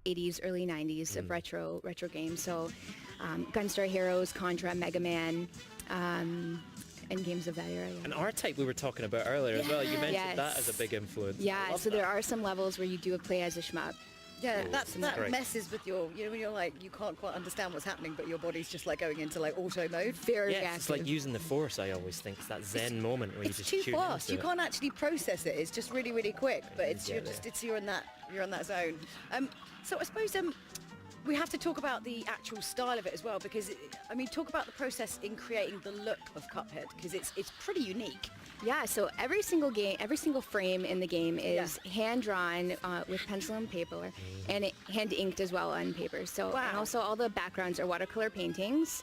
80s, early 90s of retro games. So Gunstar Heroes, Contra, Mega Man, and games of that era. Yeah. And R-Type we were talking about earlier as well. You mentioned that as a big influence. Yeah, so there are some levels where you do play as a shmup. Yeah, that great. messes with your, you know, when you're like, you can't quite understand what's happening, but your body's just like going into like auto mode. Very yeah, reactive. it's like using the Force, I always think. It's that zen moment where you just It's too tune fast. into You can't actually process it. It's just really, really quick. But it's you're in that zone. So I suppose we have to talk about the actual style of it as well, because I mean, talk about the process in creating the look of Cuphead, because it's pretty unique. Yeah, so every single frame in the game is hand-drawn with pencil and paper, and hand-inked as well on paper. So, and also all the backgrounds are watercolor paintings,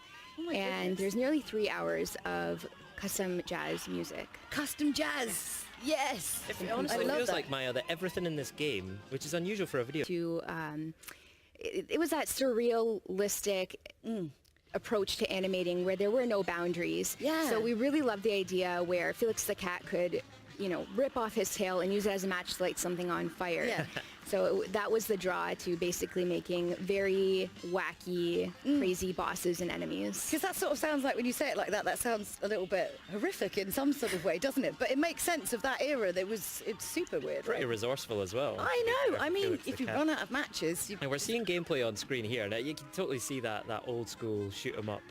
and there's nearly 3 hours of custom jazz music. Custom jazz! Yes! Honestly, it feels like, Maya, that everything in this game, which is unusual for a video... It was that surrealistic approach to animating where there were no boundaries. Yeah. So we really loved the idea where Felix the cat could, you know, rip off his tail and use it as a match to light something on fire. Yeah. So that was the draw to basically making very wacky, crazy bosses and enemies. Because that sort of sounds like, when you say it like that, that sounds a little bit horrific in some sort of way, doesn't it? But it makes sense of that era. It's super weird. Pretty resourceful as well. I know. I mean, if you run out of matches... And we're seeing gameplay on screen here. Now, you can totally see that old school shoot 'em up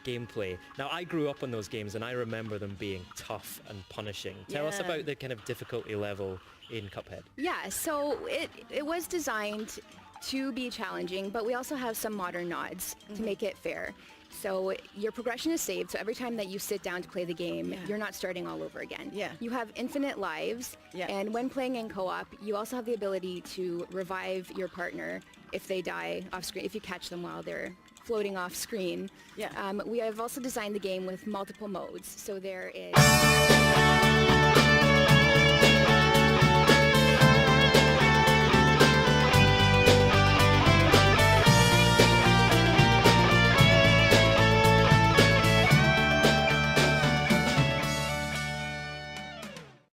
gameplay. Now, I grew up on those games and I remember them being tough and punishing. Tell us about the kind of difficulty level in Cuphead. Yeah, so it was designed to be challenging, but we also have some modern nods to make it fair. So your progression is saved, so every time that you sit down to play the game, you're not starting all over again. Yeah. You have infinite lives, and when playing in co-op, you also have the ability to revive your partner if they die off screen, if you catch them while they're floating off screen. Yeah. We have also designed the game with multiple modes. So there is...